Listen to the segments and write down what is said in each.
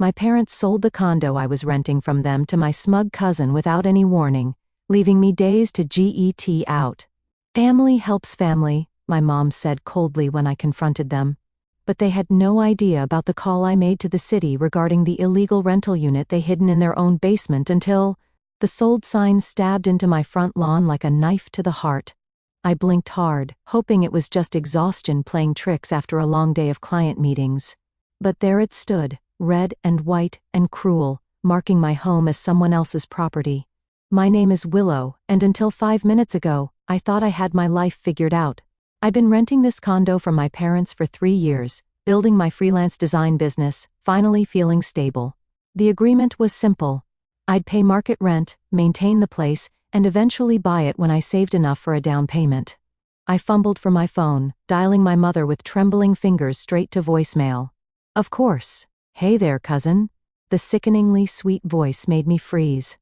My parents sold the condo I was renting from them to my smug cousin without any warning, leaving me days to get out. Family helps family, my mom said coldly when I confronted them. But they had no idea about the call I made to the city regarding the illegal rental unit they hidden in their own basement until the sold sign stabbed into my front lawn like a knife to the heart. I blinked hard, hoping it was just exhaustion playing tricks after a long day of client meetings. But there it stood, red and white and cruel, marking my home as someone else's property. My name is Willow, and until 5 minutes ago, I thought I had my life figured out. I'd been renting this condo from my parents for 3 years, building my freelance design business, finally feeling stable. The agreement was simple. I'd pay market rent, maintain the place, and eventually buy it when I saved enough for a down payment. I fumbled for my phone, dialing my mother with trembling fingers straight to voicemail. Of course. Hey there, cousin. The sickeningly sweet voice made me freeze.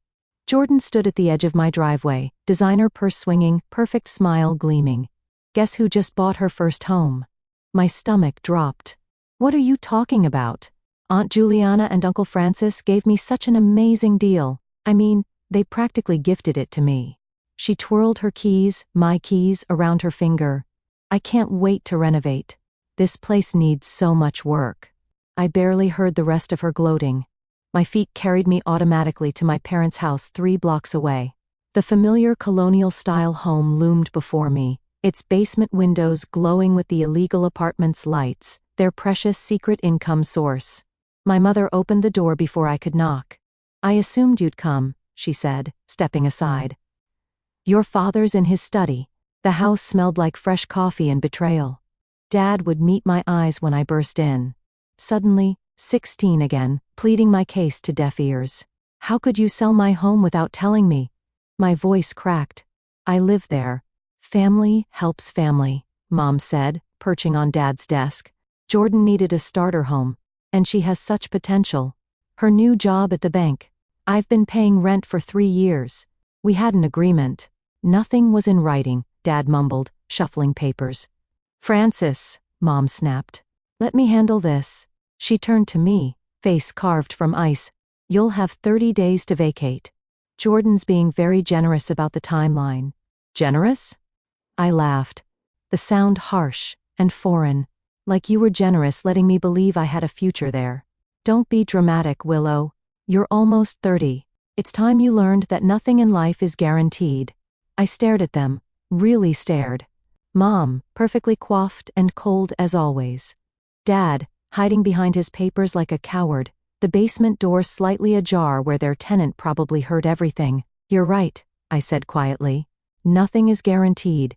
Jordan stood at the edge of my driveway, designer purse swinging, perfect smile gleaming. Guess who just bought her first home? My stomach dropped. What are you talking about? Aunt Juliana and Uncle Francis gave me such an amazing deal. I mean, they practically gifted it to me. She twirled her keys, my keys, around her finger. I can't wait to renovate. This place needs so much work. I barely heard the rest of her gloating. My feet carried me automatically to my parents' house 3 blocks away. The familiar colonial-style home loomed before me, its basement windows glowing with the illegal apartment's lights, their precious secret income source. My mother opened the door before I could knock. I assumed you'd come, she said, stepping aside. Your father's in his study. The house smelled like fresh coffee and betrayal. Dad would meet my eyes when I burst in. Suddenly, 16 again, pleading my case to deaf ears. How could you sell my home without telling me? My voice cracked. I live there. Family helps family, Mom said, perching on Dad's desk. Jordan needed a starter home, and she has such potential. Her new job at the bank. I've been paying rent for 3 years. We had an agreement. Nothing was in writing, Dad mumbled, shuffling papers. Francis, Mom snapped. Let me handle this. She turned to me, face carved from ice. You'll have 30 days to vacate. Jordan's being very generous about the timeline. Generous? I laughed. The sound harsh and foreign, like you were generous letting me believe I had a future there. Don't be dramatic, Willow. You're almost 30. It's time you learned that nothing in life is guaranteed. I stared at them, really stared. Mom, perfectly coiffed and cold as always. Dad, hiding behind his papers like a coward, the basement door slightly ajar where their tenant probably heard everything. You're right, I said quietly. Nothing is guaranteed.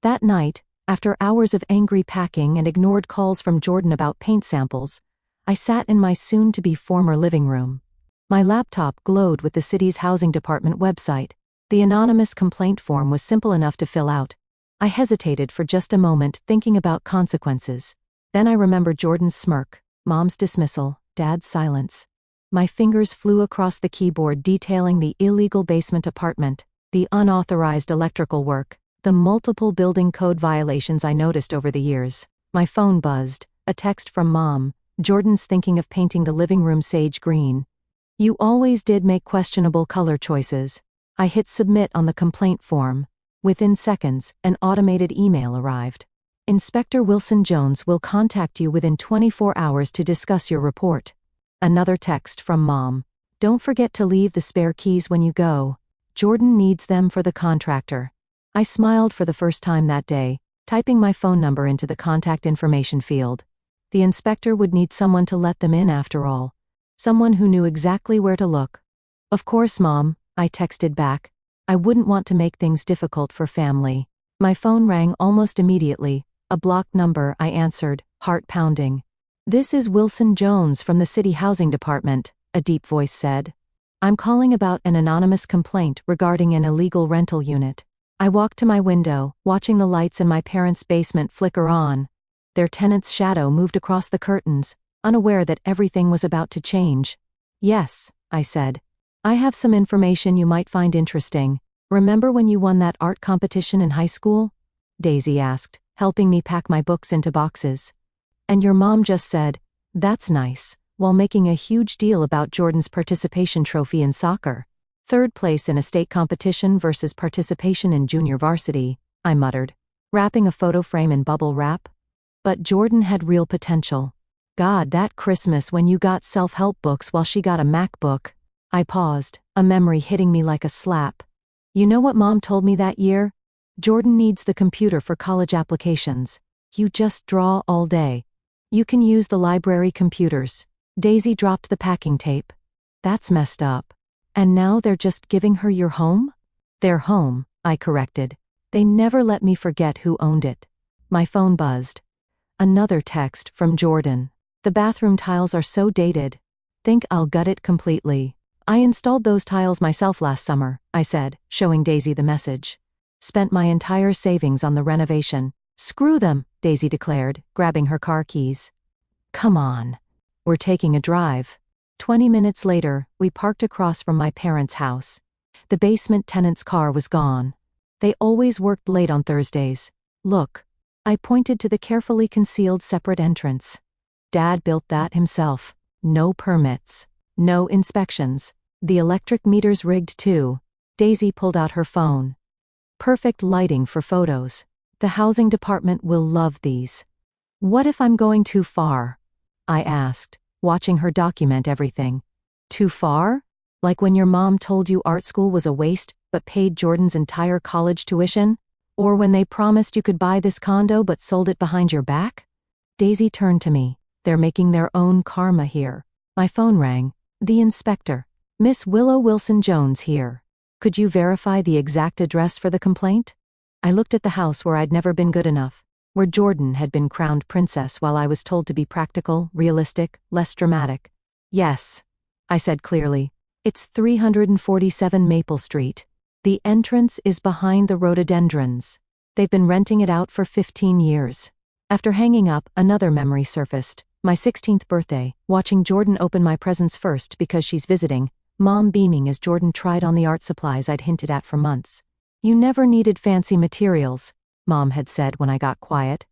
That night, after hours of angry packing and ignored calls from Jordan about paint samples, I sat in my soon-to-be former living room. My laptop glowed with the city's housing department website. The anonymous complaint form was simple enough to fill out. I hesitated for just a moment, thinking about consequences. Then I remembered Jordan's smirk, Mom's dismissal, Dad's silence. My fingers flew across the keyboard detailing the illegal basement apartment, the unauthorized electrical work, the multiple building code violations I noticed over the years. My phone buzzed, a text from Mom. Jordan's thinking of painting the living room sage green. You always did make questionable color choices. I hit submit on the complaint form. Within seconds, an automated email arrived. Inspector Wilson Jones will contact you within 24 hours to discuss your report. Another text from Mom. Don't forget to leave the spare keys when you go. Jordan needs them for the contractor. I smiled for the first time that day, typing my phone number into the contact information field. The inspector would need someone to let them in after all. Someone who knew exactly where to look. Of course, Mom, I texted back. I wouldn't want to make things difficult for family. My phone rang almost immediately. A blocked number, I answered, heart pounding. This is Wilson Jones from the City Housing Department, a deep voice said. I'm calling about an anonymous complaint regarding an illegal rental unit. I walked to my window, watching the lights in my parents' basement flicker on. Their tenant's shadow moved across the curtains, unaware that everything was about to change. Yes, I said. I have some information you might find interesting. Remember when you won that art competition in high school? Daisy asked, helping me pack my books into boxes. And your mom just said, that's nice. while making a huge deal about Jordan's participation trophy in soccer. Third place in a state competition versus participation in junior varsity, I muttered, wrapping a photo frame in bubble wrap. But Jordan had real potential. God, that Christmas when you got self-help books while she got a MacBook. I paused, a memory hitting me like a slap. You know what Mom told me that year? Jordan needs the computer for college applications. You just draw all day. You can use the library computers. Daisy dropped the packing tape. That's messed up. And now they're just giving her your home? Their home, I corrected. They never let me forget who owned it. My phone buzzed. Another text from Jordan. The bathroom tiles are so dated. Think I'll gut it completely. I installed those tiles myself last summer, I said, showing Daisy the message. Spent my entire savings on the renovation. Screw them, Daisy declared, grabbing her car keys. Come on. We're taking a drive. 20 minutes later, we parked across from my parents' house. The basement tenant's car was gone. They always worked late on Thursdays. Look. I pointed to the carefully concealed separate entrance. Dad built that himself. No permits. No inspections. The electric meter's rigged too. Daisy pulled out her phone. Perfect lighting for photos. The housing department will love these. What if I'm going too far? I asked, watching her document everything. Too far? Like when your mom told you art school was a waste, but paid Jordan's entire college tuition? Or when they promised you could buy this condo but sold it behind your back? Daisy turned to me. They're making their own karma here. My phone rang. The inspector. Miss Willow Wilson Jones here. Could you verify the exact address for the complaint? I looked at the house where I'd never been good enough, where Jordan had been crowned princess while I was told to be practical, realistic, less dramatic. Yes, I said clearly. It's 347 Maple Street. The entrance is behind the rhododendrons. They've been renting it out for 15 years. After hanging up, another memory surfaced. My 16th birthday, watching Jordan open my presents first because she's visiting, Mom beaming as Jordan tried on the art supplies I'd hinted at for months. You never needed fancy materials, Mom had said when I got quiet.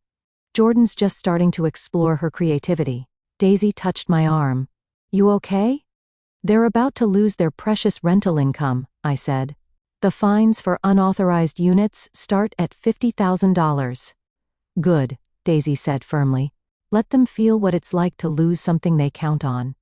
Jordan's just starting to explore her creativity. Daisy touched my arm. You okay? They're about to lose their precious rental income, I said. The fines for unauthorized units start at $50,000. Good, Daisy said firmly. Let them feel what it's like to lose something they count on.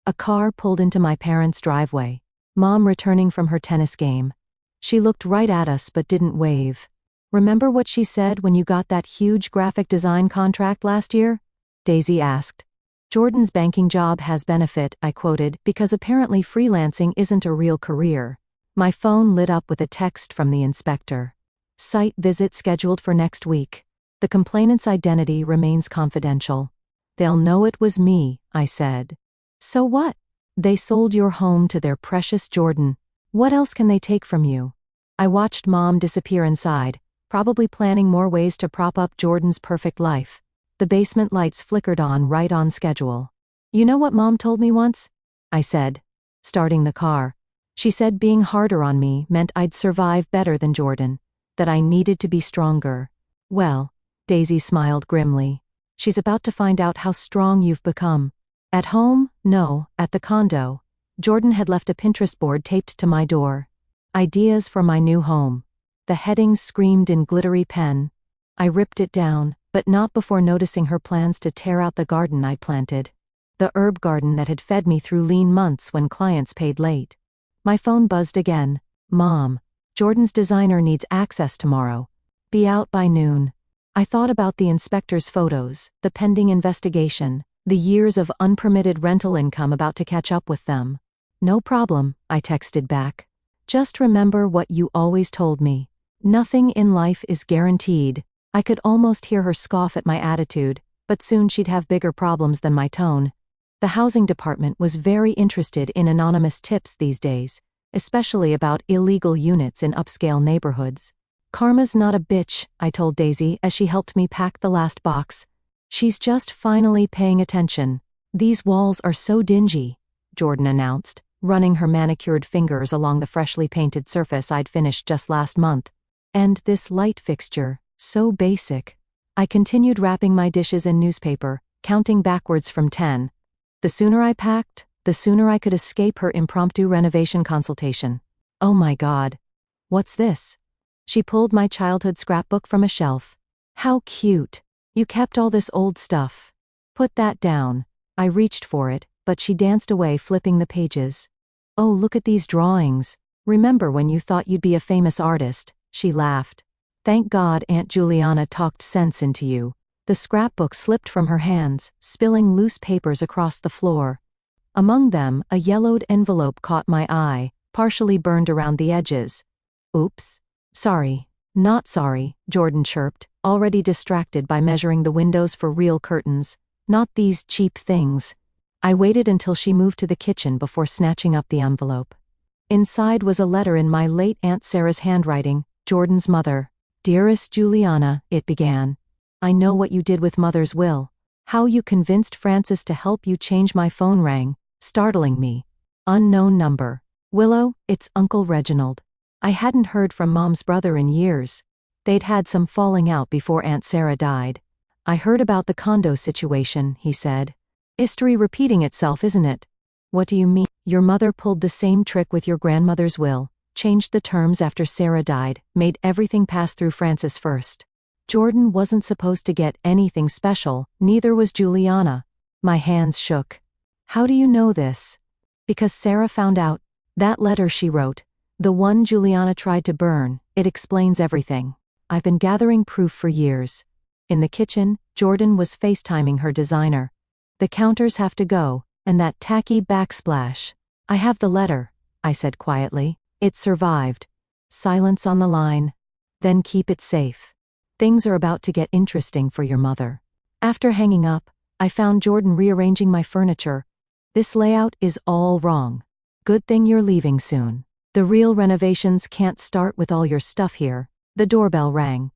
A car pulled into my parents' driveway. Mom returning from her tennis game. She looked right at us but didn't wave. Remember what she said when you got that huge graphic design contract last year? Daisy asked. Jordan's banking job has benefit, I quoted, because apparently freelancing isn't a real career. My phone lit up with a text from the inspector. Site visit scheduled for next week. The complainant's identity remains confidential. They'll know it was me, I said. So what? They sold your home to their precious Jordan. What else can they take from you? I watched Mom disappear inside, probably planning more ways to prop up Jordan's perfect life. The basement lights flickered on right on schedule. You know what Mom told me once? I said, starting the car. She said being harder on me meant I'd survive better than Jordan, that I needed to be stronger. Well, Daisy smiled grimly. She's about to find out how strong you've become. At home? No, at the condo. Jordan had left a Pinterest board taped to my door. Ideas for my new home. The headings screamed in glittery pen. I ripped it down, but not before noticing her plans to tear out the garden I'd planted. The herb garden that had fed me through lean months when clients paid late. My phone buzzed again. Mom, Jordan's designer needs access tomorrow. Be out by noon. I thought about the inspector's photos, the pending investigation, the years of unpermitted rental income about to catch up with them. No problem, I texted back. Just remember what you always told me. Nothing in life is guaranteed. I could almost hear her scoff at my attitude, but soon she'd have bigger problems than my tone. The housing department was very interested in anonymous tips these days, especially about illegal units in upscale neighborhoods. Karma's not a bitch, I told Daisy as she helped me pack the last box. She's just finally paying attention. These walls are so dingy, Jordan announced, running her manicured fingers along the freshly painted surface I'd finished just last month. And this light fixture, so basic. I continued wrapping my dishes in newspaper, counting backwards from 10. The sooner I packed, the sooner I could escape her impromptu renovation consultation. Oh my God. What's this? She pulled my childhood scrapbook from a shelf. How cute. You kept all this old stuff. Put that down. I reached for it, but she danced away, flipping the pages. Oh, look at these drawings. Remember when you thought you'd be a famous artist? She laughed. Thank God Aunt Juliana talked sense into you. The scrapbook slipped from her hands, spilling loose papers across the floor. Among them, a yellowed envelope caught my eye, partially burned around the edges. Oops. Sorry. Not sorry, Jordan chirped, already distracted by measuring the windows for real curtains. Not these cheap things. I waited until she moved to the kitchen before snatching up the envelope. Inside was a letter in my late Aunt Sarah's handwriting, Jordan's mother. Dearest Juliana, it began. I know what you did with Mother's will. How you convinced Francis to help you change. My phone rang, startling me. Unknown number. Willow, it's Uncle Reginald. I hadn't heard from Mom's brother in years. They'd had some falling out before Aunt Sarah died. I heard about the condo situation, he said. History repeating itself, isn't it? What do you mean? Your mother pulled the same trick with your grandmother's will, changed the terms after Sarah died, made everything pass through Francis first. Jordan wasn't supposed to get anything special, neither was Juliana. My hands shook. How do you know this? Because Sarah found out. That letter she wrote, the one Juliana tried to burn, it explains everything. I've been gathering proof for years. In the kitchen, Jordan was FaceTiming her designer. The counters have to go, and that tacky backsplash. I have the letter, I said quietly. It survived. Silence on the line. Then keep it safe. Things are about to get interesting for your mother. After hanging up, I found Jordan rearranging my furniture. This layout is all wrong. Good thing you're leaving soon. The real renovations can't start with all your stuff here. The doorbell rang.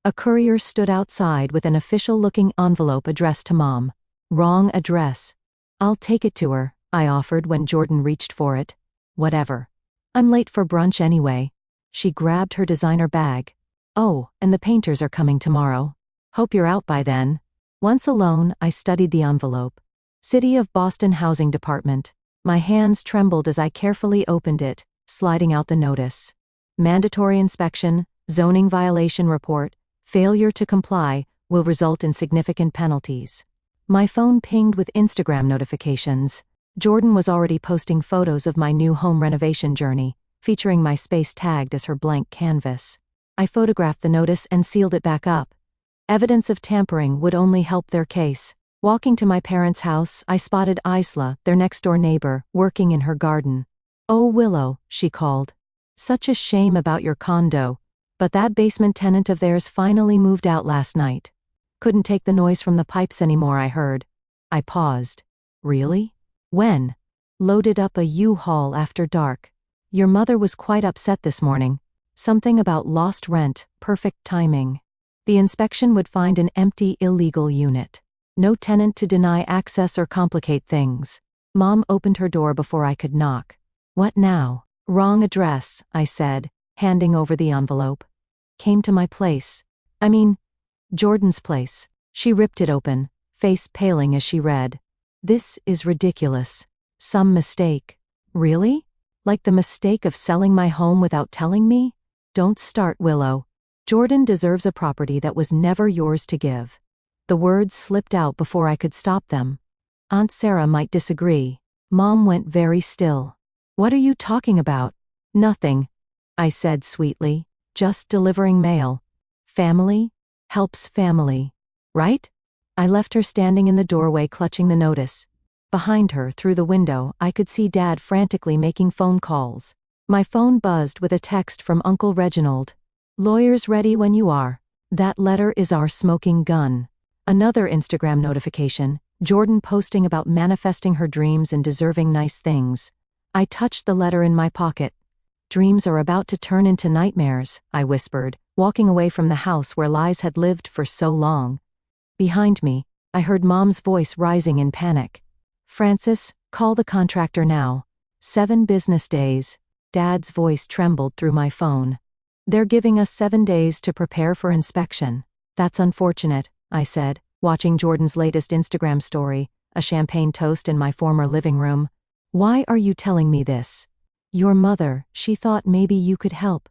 A courier stood outside with an official-looking envelope addressed to Mom. Wrong address. I'll take it to her, I offered when Jordan reached for it. Whatever. I'm late for brunch anyway. She grabbed her designer bag. Oh, and the painters are coming tomorrow. Hope you're out by then. Once alone, I studied the envelope. City of Boston Housing Department. My hands trembled as I carefully opened it, sliding out the notice. Mandatory inspection, zoning violation report, failure to comply, will result in significant penalties. My phone pinged with Instagram notifications. Jordan was already posting photos of my new home renovation journey, featuring my space tagged as her blank canvas. I photographed the notice and sealed it back up. Evidence of tampering would only help their case. Walking to my parents' house, I spotted Isla, their next-door neighbor, working in her garden. Oh, Willow, she called. Such a shame about your condo. But that basement tenant of theirs finally moved out last night. Couldn't take the noise from the pipes anymore, I heard. I paused. Really? When? Loaded up a U-Haul after dark. Your mother was quite upset this morning. Something about lost rent, perfect timing. The inspection would find an empty, illegal unit. No tenant to deny access or complicate things. Mom opened her door before I could knock. What now? Wrong address, I said, handing over the envelope. Came to my place. Jordan's place. She ripped it open, face paling as she read. This is ridiculous. Some mistake. Really? Like the mistake of selling my home without telling me? Don't start, Willow. Jordan deserves a property that was never yours to give. The words slipped out before I could stop them. Aunt Sarah might disagree. Mom went very still. What are you talking about? Nothing, I said sweetly. Just delivering mail. Family helps family, right? I left her standing in the doorway clutching the notice. Behind her, through the window, I could see Dad frantically making phone calls. My phone buzzed with a text from Uncle Reginald. Lawyers ready when you are. That letter is our smoking gun. Another Instagram notification, Jordan posting about manifesting her dreams and deserving nice things. I touched the letter in my pocket. Dreams are about to turn into nightmares, I whispered, walking away from the house where lies had lived for so long. Behind me, I heard Mom's voice rising in panic. Francis, call the contractor now. 7 business days. Dad's voice trembled through my phone. They're giving us 7 days to prepare for inspection. That's unfortunate, I said, watching Jordan's latest Instagram story, a champagne toast in my former living room. Why are you telling me this? Your mother, she thought maybe you could help.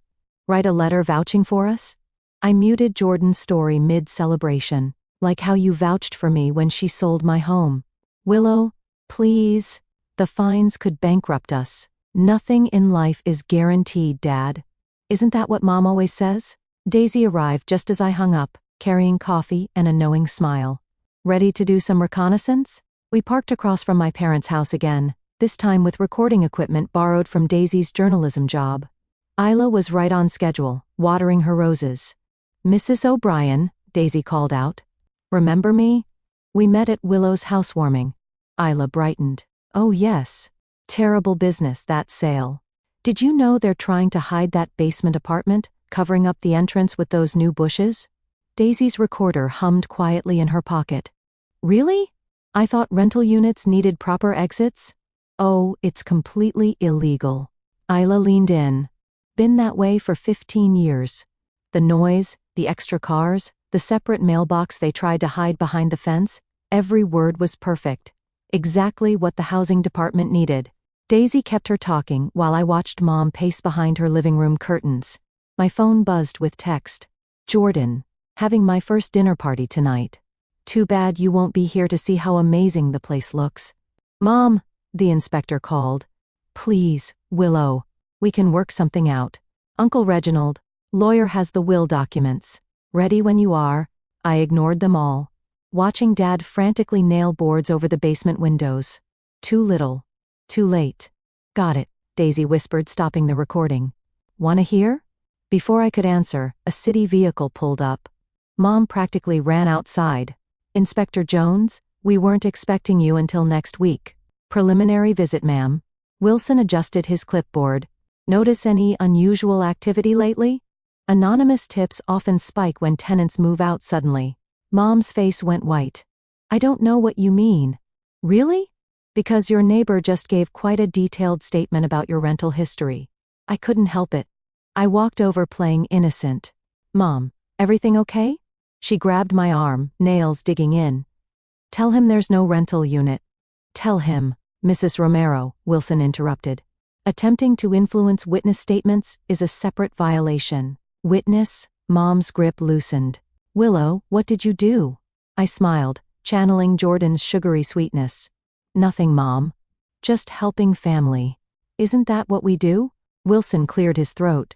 Write a letter vouching for us? I muted Jordan's story mid-celebration, like how you vouched for me when she sold my home. Willow, please. The fines could bankrupt us. Nothing in life is guaranteed, Dad. Isn't that what Mom always says? Daisy arrived just as I hung up, carrying coffee and a knowing smile. Ready to do some reconnaissance? We parked across from my parents' house again, this time with recording equipment borrowed from Daisy's journalism job. AITA was right on schedule, watering her roses. Mrs. O'Brien, Daisy called out. Remember me? We met at Willow's housewarming. AITA brightened. Oh yes. Terrible business, that sale. Did you know they're trying to hide that basement apartment, covering up the entrance with those new bushes? Daisy's recorder hummed quietly in her pocket. Really? I thought rental units needed proper exits? Oh, it's completely illegal. AITA leaned in. Been that way for 15 years. The noise, the extra cars, the separate mailbox they tried to hide behind the fence, every word was perfect. Exactly what the housing department needed. Daisy kept her talking while I watched Mom pace behind her living room curtains. My phone buzzed with text. Jordan, having my first dinner party tonight. Too bad you won't be here to see how amazing the place looks. Mom, the inspector called. Please, Willow. We can work something out. Uncle Reginald, lawyer has the will documents. Ready when you are. I ignored them all, watching Dad frantically nail boards over the basement windows. Too little. Too late. Got it, Daisy whispered, stopping the recording. Wanna hear? Before I could answer, a city vehicle pulled up. Mom practically ran outside. Inspector Jones, we weren't expecting you until next week. Preliminary visit, ma'am. Wilson adjusted his clipboard. Notice any unusual activity lately? Anonymous tips often spike when tenants move out suddenly. Mom's face went white. I don't know what you mean. Really? Because your neighbor just gave quite a detailed statement about your rental history. I couldn't help it. I walked over playing innocent. Mom, everything okay? She grabbed my arm, nails digging in. Tell him there's no rental unit. Tell him, Mrs. Romero, Wilson interrupted. Attempting to influence witness statements is a separate violation. Witness, Mom's grip loosened. Willow, what did you do? I smiled, channeling Jordan's sugary sweetness. Nothing, Mom. Just helping family. Isn't that what we do? Wilson cleared his throat.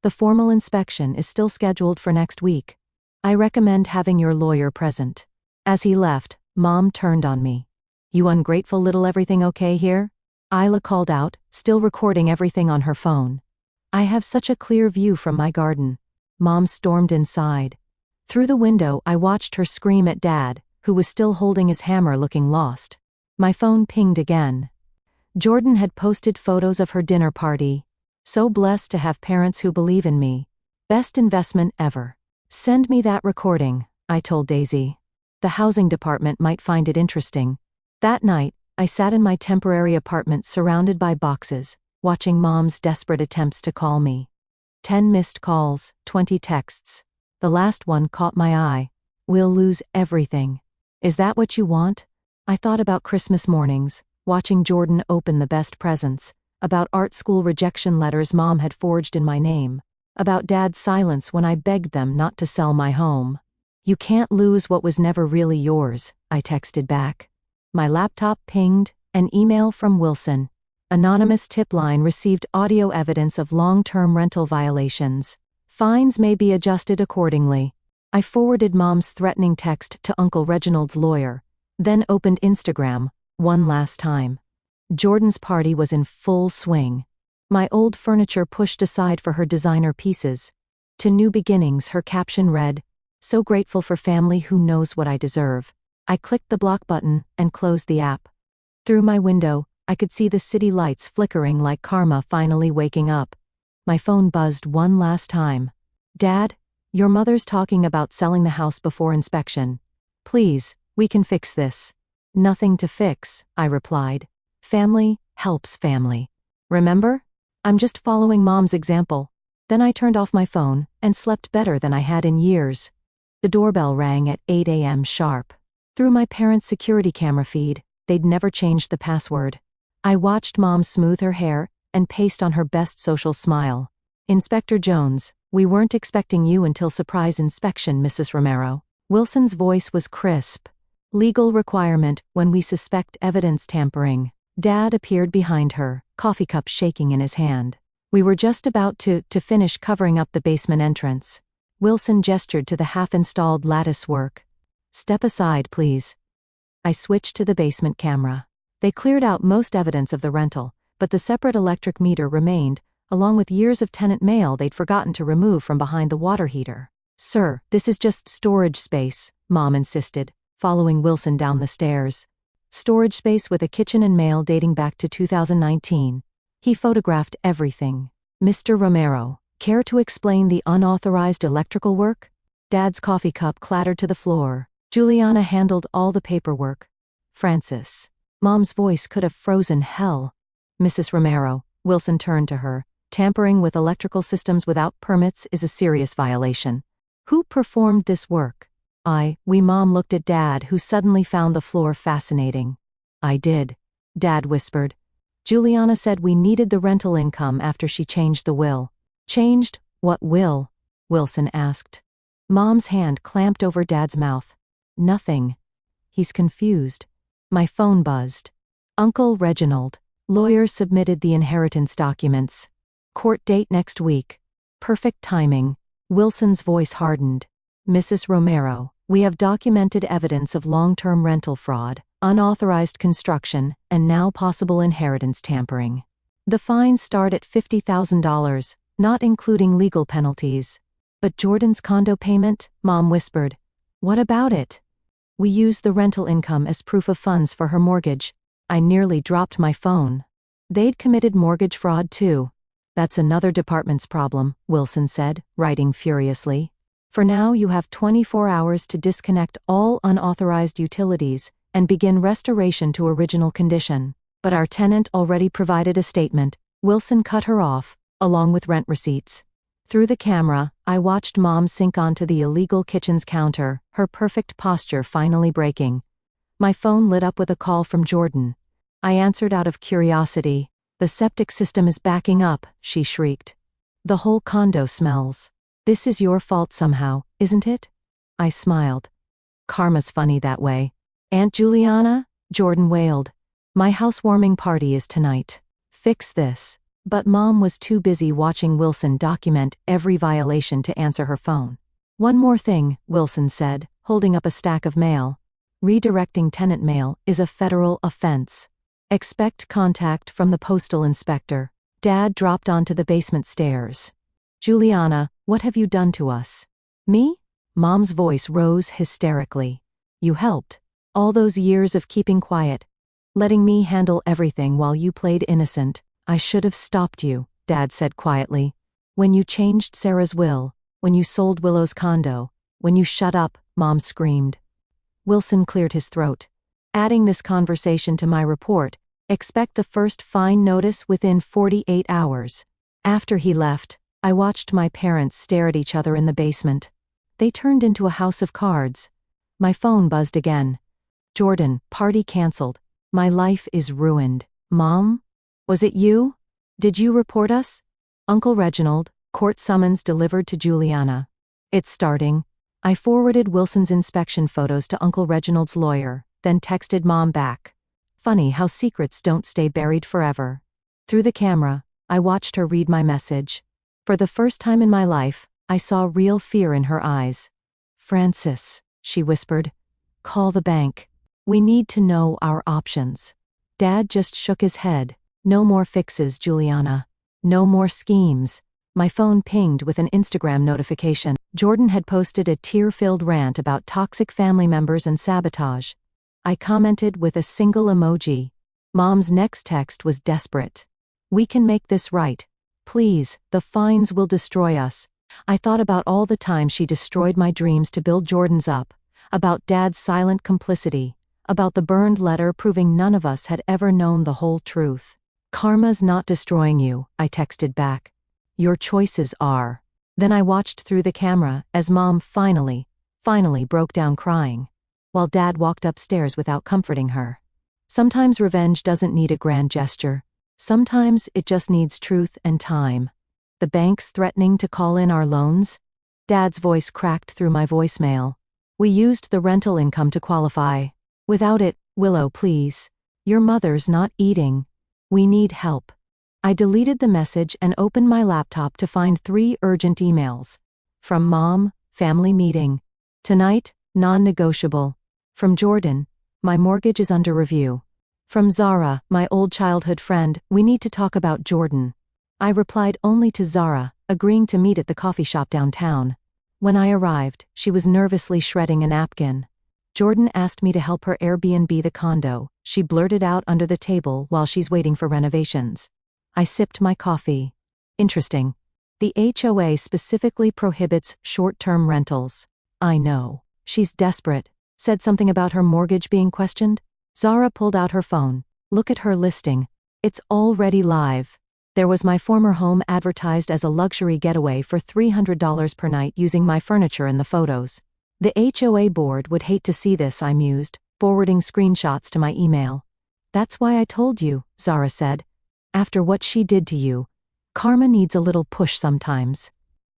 The formal inspection is still scheduled for next week. I recommend having your lawyer present. As he left, Mom turned on me. You ungrateful little everything okay here? AITA called out, still recording everything on her phone. I have such a clear view from my garden. Mom stormed inside. Through the window, I watched her scream at Dad, who was still holding his hammer looking lost. My phone pinged again. Jordan had posted photos of her dinner party. So blessed to have parents who believe in me. Best investment ever. Send me that recording, I told Daisy. The housing department might find it interesting. That night, I sat in my temporary apartment surrounded by boxes, watching Mom's desperate attempts to call me. 10 missed calls, 20 texts. The last one caught my eye. We'll lose everything. Is that what you want? I thought about Christmas mornings, watching Jordan open the best presents, about art school rejection letters Mom had forged in my name, about Dad's silence when I begged them not to sell my home. You can't lose what was never really yours, I texted back. My laptop pinged, an email from Wilson. Anonymous tip line received audio evidence of long-term rental violations. Fines may be adjusted accordingly. I forwarded Mom's threatening text to Uncle Reginald's lawyer, then opened Instagram, one last time. Jordan's party was in full swing. My old furniture pushed aside for her designer pieces. To new beginnings, her caption read, "So grateful for family who knows what I deserve." I clicked the block button and closed the app. Through my window, I could see the city lights flickering like karma finally waking up. My phone buzzed one last time. Dad, your mother's talking about selling the house before inspection. Please, we can fix this. Nothing to fix, I replied. Family helps family. Remember? I'm just following Mom's example. Then I turned off my phone and slept better than I had in years. The doorbell rang at 8 a.m. sharp. Through my parents' security camera feed, they'd never changed the password. I watched Mom smooth her hair and paste on her best social smile. Inspector Jones, we weren't expecting you until surprise inspection, Mrs. Romero. Wilson's voice was crisp. Legal requirement when we suspect evidence tampering. Dad appeared behind her, coffee cup shaking in his hand. We were just about to finish covering up the basement entrance. Wilson gestured to the half-installed lattice work. Step aside, please. I switched to the basement camera. They cleared out most evidence of the rental, but the separate electric meter remained, along with years of tenant mail they'd forgotten to remove from behind the water heater. Sir, this is just storage space, Mom insisted, following Wilson down the stairs. Storage space with a kitchen and mail dating back to 2019. He photographed everything. Mr. Romero, care to explain the unauthorized electrical work? Dad's coffee cup clattered to the floor. Juliana handled all the paperwork. Francis. Mom's voice could have frozen hell. Mrs. Romero, Wilson turned to her. Tampering with electrical systems without permits is a serious violation. Who performed this work? Mom looked at Dad, who suddenly found the floor fascinating. I did, Dad whispered. Juliana said we needed the rental income after she changed the will. Changed? What will? Wilson asked. Mom's hand clamped over Dad's mouth. Nothing. He's confused. My phone buzzed. Uncle Reginald. Lawyer submitted the inheritance documents. Court date next week. Perfect timing. Wilson's voice hardened. Mrs. Romero, we have documented evidence of long-term rental fraud, unauthorized construction, and now possible inheritance tampering. The fines start at $50,000, not including legal penalties. But Jordan's condo payment? Mom whispered. What about it? We use the rental income as proof of funds for her mortgage. I nearly dropped my phone. They'd committed mortgage fraud too. That's another department's problem, Wilson said, writing furiously. For now you have 24 hours to disconnect all unauthorized utilities and begin restoration to original condition. But our tenant already provided a statement. Wilson cut her off, along with rent receipts. Through the camera, I watched Mom sink onto the illegal kitchen's counter, her perfect posture finally breaking. My phone lit up with a call from Jordan. I answered out of curiosity. The septic system is backing up, she shrieked. The whole condo smells. This is your fault somehow, isn't it? I smiled. Karma's funny that way. Aunt Juliana? Jordan wailed. My housewarming party is tonight. Fix this. But Mom was too busy watching Wilson document every violation to answer her phone. One more thing, Wilson said, holding up a stack of mail. Redirecting tenant mail is a federal offense. Expect contact from the postal inspector. Dad dropped onto the basement stairs. Juliana, what have you done to us? Me? Mom's voice rose hysterically. You helped. All those years of keeping quiet. Letting me handle everything while you played innocent. I should have stopped you, Dad said quietly. When you changed Sarah's will, when you sold Willow's condo, when you shut up, Mom screamed. Wilson cleared his throat. Adding this conversation to my report, expect the first fine notice within 48 hours. After he left, I watched my parents stare at each other in the basement. They turned into a house of cards. My phone buzzed again. Jordan, party canceled. My life is ruined. Mom? Was it you? Did you report us? Uncle Reginald, court summons delivered to Juliana. It's starting. I forwarded Wilson's inspection photos to Uncle Reginald's lawyer, then texted Mom back. Funny how secrets don't stay buried forever. Through the camera, I watched her read my message. For the first time in my life, I saw real fear in her eyes. Francis, she whispered. Call the bank. We need to know our options. Dad just shook his head. No more fixes, Juliana. No more schemes. My phone pinged with an Instagram notification. Jordan had posted a tear-filled rant about toxic family members and sabotage. I commented with a single emoji. Mom's next text was desperate. We can make this right. Please, the fines will destroy us. I thought about all the time she destroyed my dreams to build Jordan's up, about Dad's silent complicity, about the burned letter proving none of us had ever known the whole truth. Karma's not destroying you, I texted back. Your choices are. Then I watched through the camera as Mom finally broke down crying, while Dad walked upstairs without comforting her. Sometimes revenge doesn't need a grand gesture. Sometimes it just needs truth and time. The bank's threatening to call in our loans? Dad's voice cracked through my voicemail. We used the rental income to qualify. Without it, Willow, please. Your mother's not eating. We need help. I deleted the message and opened my laptop to find 3 urgent emails. From Mom, family meeting. Tonight, non-negotiable. From Jordan, my mortgage is under review. From Zara, my old childhood friend, we need to talk about Jordan. I replied only to Zara, agreeing to meet at the coffee shop downtown. When I arrived, she was nervously shredding a napkin. Jordan asked me to help her Airbnb the condo, she blurted out under the table while she's waiting for renovations. I sipped my coffee. Interesting. The HOA specifically prohibits short-term rentals. I know. She's desperate. Said something about her mortgage being questioned? Zara pulled out her phone. Look at her listing. It's already live. There was my former home advertised as a luxury getaway for $300 per night using my furniture in the photos. The HOA board would hate to see this, I mused, forwarding screenshots to my email. That's why I told you, Zara said. After what she did to you, karma needs a little push sometimes.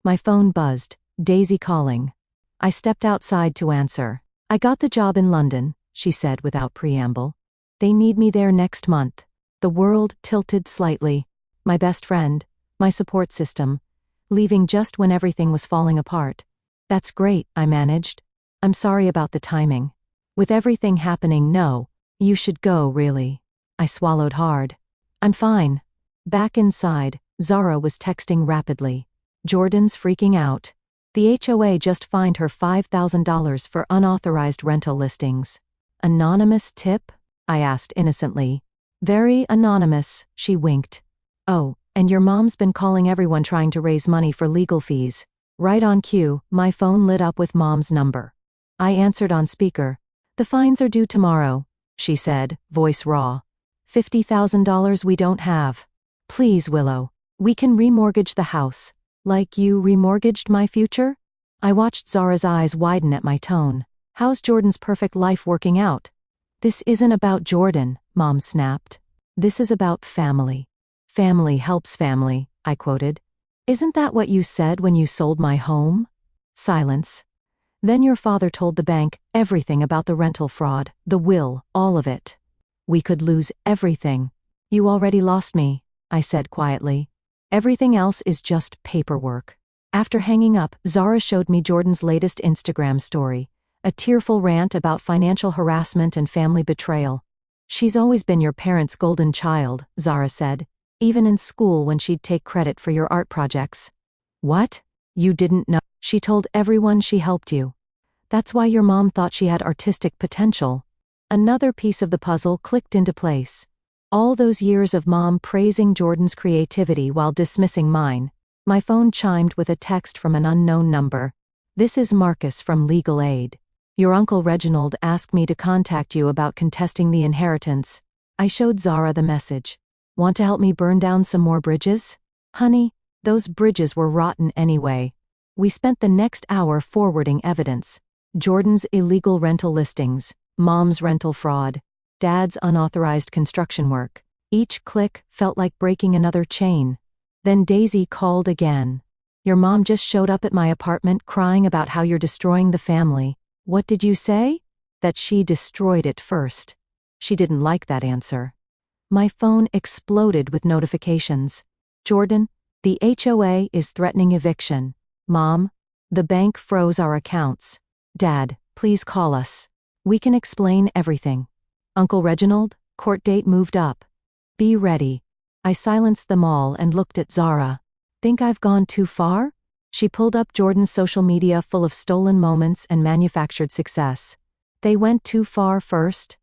My phone buzzed. Daisy calling. I stepped outside to answer. I got the job in London, she said without preamble. They need me there next month. The world tilted slightly. My best friend, my support system, leaving just when everything was falling apart. That's great, I managed. I'm sorry about the timing. With everything happening, no. You should go, really. I swallowed hard. I'm fine. Back inside, Zara was texting rapidly. Jordan's freaking out. The HOA just fined her $5,000 for unauthorized rental listings. Anonymous tip? I asked innocently. Very anonymous, she winked. Oh, and your mom's been calling everyone trying to raise money for legal fees. Right on cue, my phone lit up with Mom's number. I answered on speaker. The fines are due tomorrow, she said, voice raw. $50,000 we don't have. Please, Willow. We can remortgage the house. Like you remortgaged my future? I watched Zara's eyes widen at my tone. How's Jordan's perfect life working out? This isn't about Jordan, Mom snapped. This is about family. Family helps family, I quoted. Isn't that what you said when you sold my home? Silence. Then your father told the bank everything about the rental fraud, the will, all of it. We could lose everything. You already lost me, I said quietly. Everything else is just paperwork. After hanging up, Zara showed me Jordan's latest Instagram story, a tearful rant about financial harassment and family betrayal. She's always been your parents' golden child, Zara said, even in school when she'd take credit for your art projects. What? You didn't know? She told everyone she helped you. That's why your mom thought she had artistic potential. Another piece of the puzzle clicked into place. All those years of Mom praising Jordan's creativity while dismissing mine. My phone chimed with a text from an unknown number. This is Marcus from Legal Aid. Your Uncle Reginald asked me to contact you about contesting the inheritance. I showed Zara the message. Want to help me burn down some more bridges? Honey, those bridges were rotten anyway. We spent the next hour forwarding evidence. Jordan's illegal rental listings, Mom's rental fraud, Dad's unauthorized construction work. Each click felt like breaking another chain. Then Daisy called again. Your mom just showed up at my apartment crying about how you're destroying the family. What did you say? That she destroyed it first. She didn't like that answer. My phone exploded with notifications. Jordan, the HOA is threatening eviction. Mom, the bank froze our accounts. Dad, please call us. We can explain everything. Uncle Reginald, court date moved up. Be ready. I silenced them all and looked at Zara. Think I've gone too far? She pulled up Jordan's social media full of stolen moments and manufactured success. They went too far first?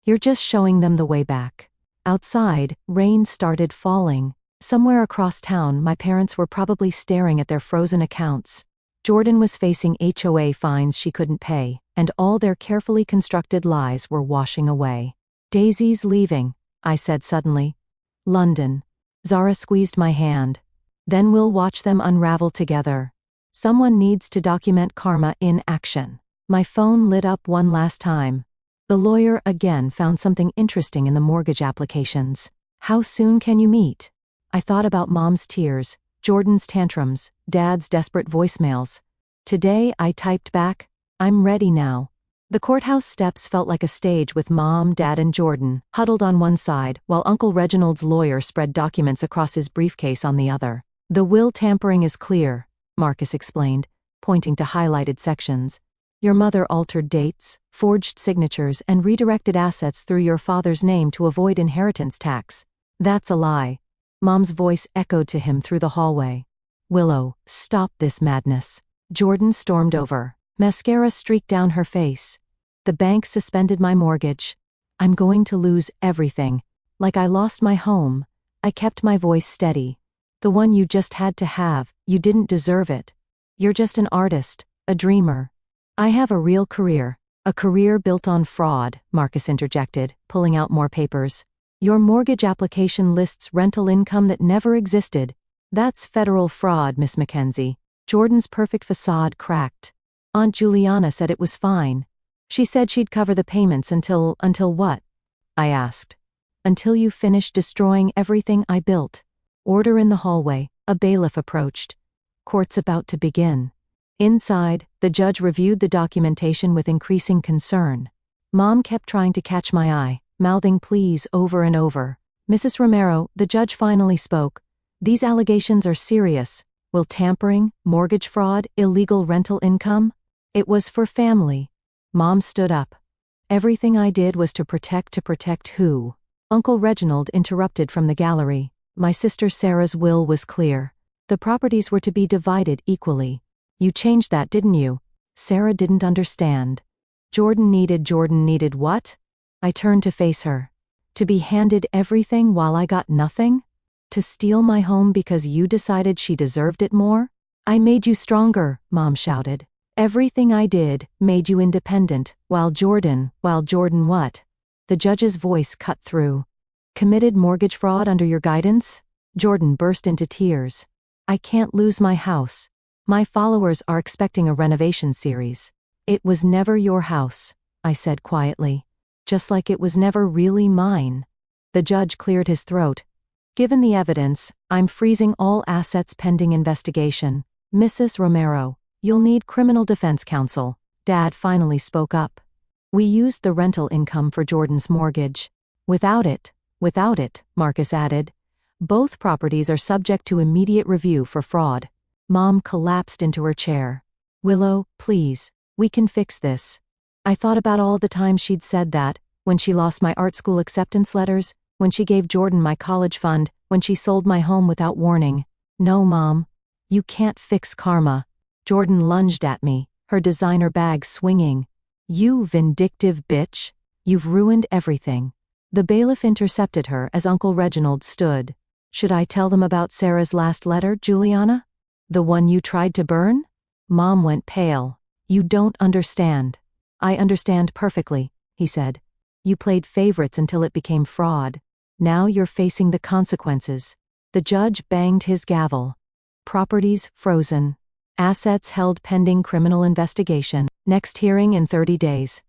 You're just showing them the way back. Outside, rain started falling. Somewhere across town, my parents were probably staring at their frozen accounts. Jordan was facing HOA fines she couldn't pay, and all their carefully constructed lies were washing away. Daisy's leaving, I said suddenly. London. Zara squeezed my hand. Then we'll watch them unravel together. Someone needs to document karma in action. My phone lit up one last time. The lawyer again found something interesting in the mortgage applications. How soon can you meet? I thought about Mom's tears, Jordan's tantrums, Dad's desperate voicemails. Today, I typed back, I'm ready now. The courthouse steps felt like a stage with Mom, Dad, and Jordan, huddled on one side, while Uncle Reginald's lawyer spread documents across his briefcase on the other. The will tampering is clear, Marcus explained, pointing to highlighted sections. Your mother altered dates, forged signatures, and redirected assets through your father's name to avoid inheritance tax. That's a lie. Mom's voice echoed to him through the hallway. Willow, stop this madness. Jordan stormed over. Mascara streaked down her face. The bank suspended my mortgage. I'm going to lose everything. Like I lost my home. I kept my voice steady. The one you just had to have, you didn't deserve it. You're just an artist, a dreamer. I have a real career. A career built on fraud, Marcus interjected, pulling out more papers. Your mortgage application lists rental income that never existed. That's federal fraud, Miss Mackenzie. Jordan's perfect facade cracked. Aunt Juliana said it was fine. She said she'd cover the payments until what? I asked. Until you finish destroying everything I built. Order in the hallway. A bailiff approached. Court's about to begin. Inside, the judge reviewed the documentation with increasing concern. Mom kept trying to catch my eye, mouthing pleas over and over. Mrs. Romero, the judge finally spoke. These allegations are serious. Will tampering, mortgage fraud, illegal rental income? It was for family. Mom stood up. Everything I did was to protect who? Uncle Reginald interrupted from the gallery. My sister Sarah's will was clear. The properties were to be divided equally. You changed that, didn't you? Sarah didn't understand. Jordan needed what? I turned to face her. To be handed everything while I got nothing? To steal my home because you decided she deserved it more? I made you stronger, Mom shouted. Everything I did made you independent, while Jordan what? The judge's voice cut through. Committed mortgage fraud under your guidance? Jordan burst into tears. I can't lose my house. My followers are expecting a renovation series. It was never your house, I said quietly. Just like it was never really mine. The judge cleared his throat. Given the evidence, I'm freezing all assets pending investigation. Mrs. Romero, you'll need criminal defense counsel. Dad finally spoke up. We used the rental income for Jordan's mortgage. Without it, Marcus added. Both properties are subject to immediate review for fraud. Mom collapsed into her chair. Willow, please, we can fix this. I thought about all the times she'd said that, when she lost my art school acceptance letters, when she gave Jordan my college fund, when she sold my home without warning. No, Mom. You can't fix karma. Jordan lunged at me, her designer bag swinging. You vindictive bitch. You've ruined everything. The bailiff intercepted her as Uncle Reginald stood. Should I tell them about Sarah's last letter, Juliana? The one you tried to burn? Mom went pale. You don't understand. I understand perfectly, he said. You played favorites until it became fraud. Now you're facing the consequences. The judge banged his gavel. Properties frozen. Assets held pending criminal investigation. Next hearing in 30 days.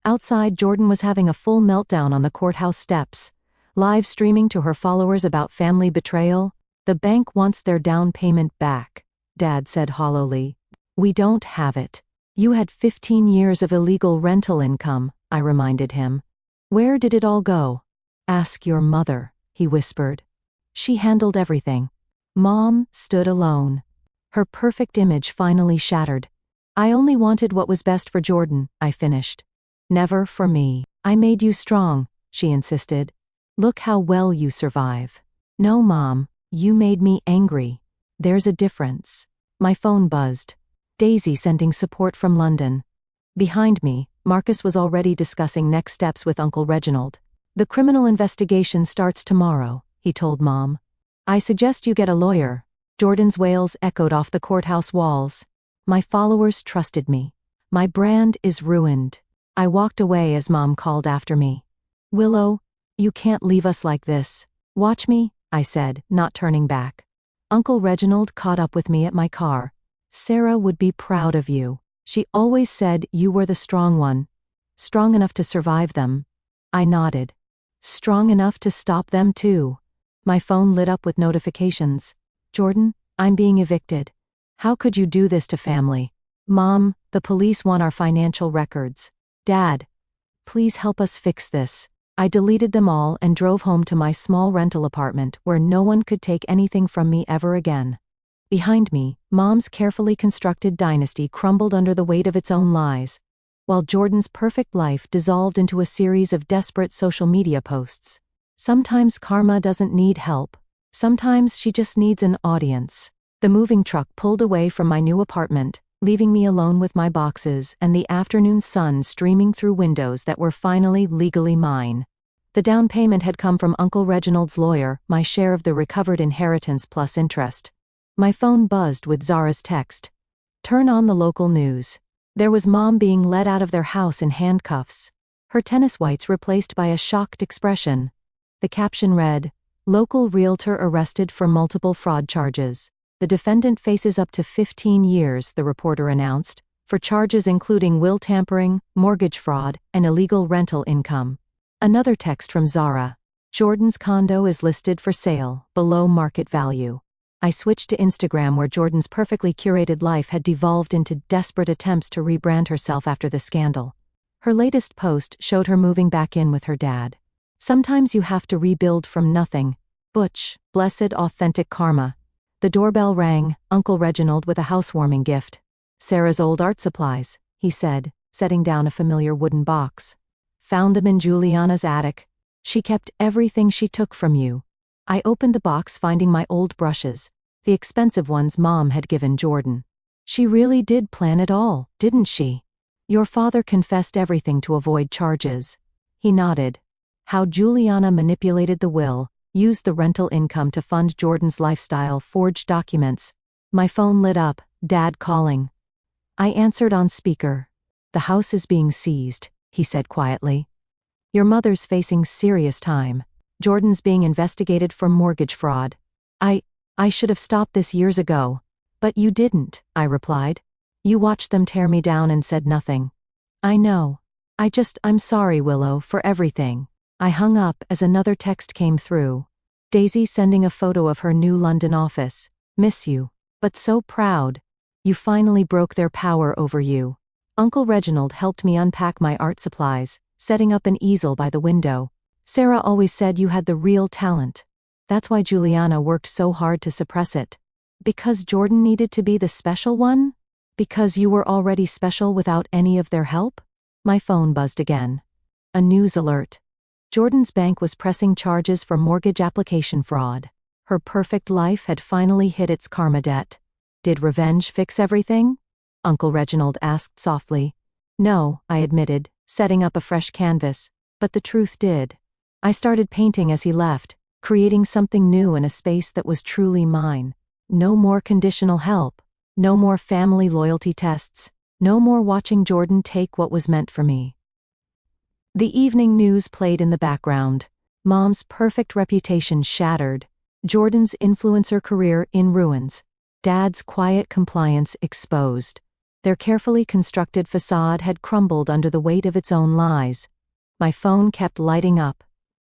Outside, Jordan was having a full meltdown on the courthouse steps. Live streaming to her followers about family betrayal. The bank wants their down payment back, Dad said hollowly. We don't have it. You had 15 years of illegal rental income, I reminded him. Where did it all go? Ask your mother, he whispered. She handled everything. Mom stood alone. Her perfect image finally shattered. I only wanted what was best for Jordan, I finished. Never for me. I made you strong, she insisted. Look how well you survive. No, Mom. You made me angry. There's a difference. My phone buzzed. Daisy sending support from London. Behind me, Marcus was already discussing next steps with Uncle Reginald. The criminal investigation starts tomorrow, he told Mom. I suggest you get a lawyer. Jordan's wails echoed off the courthouse walls. My followers trusted me. My brand is ruined. I walked away as Mom called after me. Willow, you can't leave us like this. Watch me, I said, not turning back. Uncle Reginald caught up with me at my car. Sarah would be proud of you. She always said you were the strong one. Strong enough to survive them. I nodded. Strong enough to stop them too. My phone lit up with notifications. Jordan, I'm being evicted. How could you do this to family? Mom, the police want our financial records. Dad, please help us fix this. I deleted them all and drove home to my small rental apartment where no one could take anything from me ever again. Behind me, Mom's carefully constructed dynasty crumbled under the weight of its own lies, while Jordan's perfect life dissolved into a series of desperate social media posts. Sometimes karma doesn't need help. Sometimes she just needs an audience. The moving truck pulled away from my new apartment, leaving me alone with my boxes and the afternoon sun streaming through windows that were finally legally mine. The down payment had come from Uncle Reginald's lawyer, my share of the recovered inheritance plus interest. My phone buzzed with Zara's text. Turn on the local news. There was Mom being led out of their house in handcuffs. Her tennis whites replaced by a shocked expression. The caption read, "Local realtor arrested for multiple fraud charges. The defendant faces up to 15 years," the reporter announced, for charges including will tampering, mortgage fraud, and illegal rental income. Another text from Zara. Jordan's condo is listed for sale, below market value. I switched to Instagram where Jordan's perfectly curated life had devolved into desperate attempts to rebrand herself after the scandal. Her latest post showed her moving back in with her dad. Sometimes you have to rebuild from nothing. Butch, blessed authentic karma. The doorbell rang, Uncle Reginald with a housewarming gift. Sarah's old art supplies, he said, setting down a familiar wooden box. Found them in Juliana's attic. She kept everything she took from you. I opened the box finding my old brushes, the expensive ones Mom had given Jordan. She really did plan it all, didn't she? Your father confessed everything to avoid charges. He nodded. How Juliana manipulated the will, used the rental income to fund Jordan's lifestyle, forged documents. My phone lit up, Dad calling. I answered on speaker. The house is being seized, he said quietly. Your mother's facing serious time. Jordan's being investigated for mortgage fraud. I should have stopped this years ago. But you didn't, I replied. You watched them tear me down and said nothing. I know. I'm sorry, Willow, for everything. I hung up as another text came through. Daisy sending a photo of her new London office. Miss you. But so proud. You finally broke their power over you. Uncle Reginald helped me unpack my art supplies, setting up an easel by the window. Sarah always said you had the real talent. That's why Juliana worked so hard to suppress it. Because Jordan needed to be the special one? Because you were already special without any of their help? My phone buzzed again. A news alert. Jordan's bank was pressing charges for mortgage application fraud. Her perfect life had finally hit its karma debt. Did revenge fix everything? Uncle Reginald asked softly. No, I admitted, setting up a fresh canvas, but the truth did. I started painting as he left, creating something new in a space that was truly mine. No more conditional help. No more family loyalty tests. No more watching Jordan take what was meant for me. The evening news played in the background. Mom's perfect reputation shattered. Jordan's influencer career in ruins. Dad's quiet compliance exposed. Their carefully constructed facade had crumbled under the weight of its own lies. My phone kept lighting up.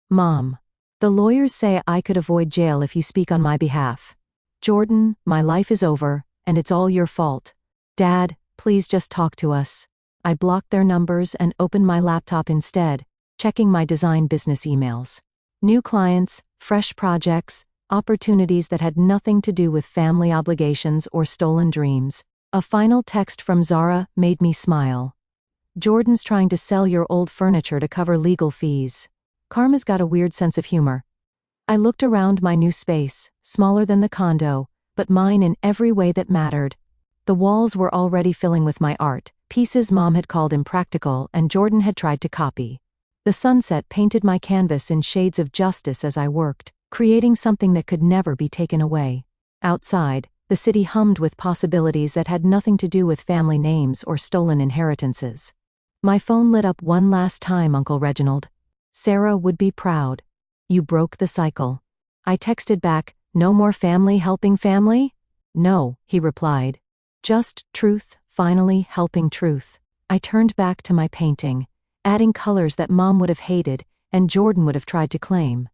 Mom. The lawyers say I could avoid jail if you speak on my behalf. Jordan, my life is over, and it's all your fault. Dad, please just talk to us. I blocked their numbers and opened my laptop instead, checking my design business emails. New clients, fresh projects, opportunities that had nothing to do with family obligations or stolen dreams. A final text from Zara made me smile. Jordan's trying to sell your old furniture to cover legal fees. Karma's got a weird sense of humor. I looked around my new space, smaller than the condo, but mine in every way that mattered. The walls were already filling with my art, pieces Mom had called impractical and Jordan had tried to copy. The sunset painted my canvas in shades of justice as I worked, creating something that could never be taken away. Outside, the city hummed with possibilities that had nothing to do with family names or stolen inheritances. My phone lit up one last time, Uncle Reginald. Sarah would be proud. You broke the cycle. I texted back, no more family helping family? No, he replied. Just truth, finally helping truth. I turned back to my painting. adding colors that Mom would have hated and Jordan would have tried to claim.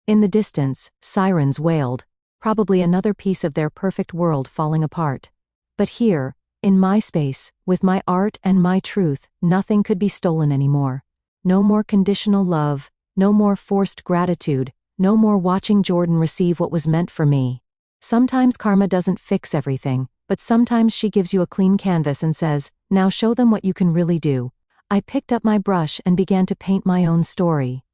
In the distance, sirens wailed, probably another piece of their perfect world falling apart. But here, in my space, with my art and my truth, nothing could be stolen anymore. No more conditional love, no more forced gratitude, no more watching Jordan receive what was meant for me. Sometimes karma doesn't fix everything, but sometimes she gives you a clean canvas and says, now show them what you can really do. I picked up my brush and began to paint my own story.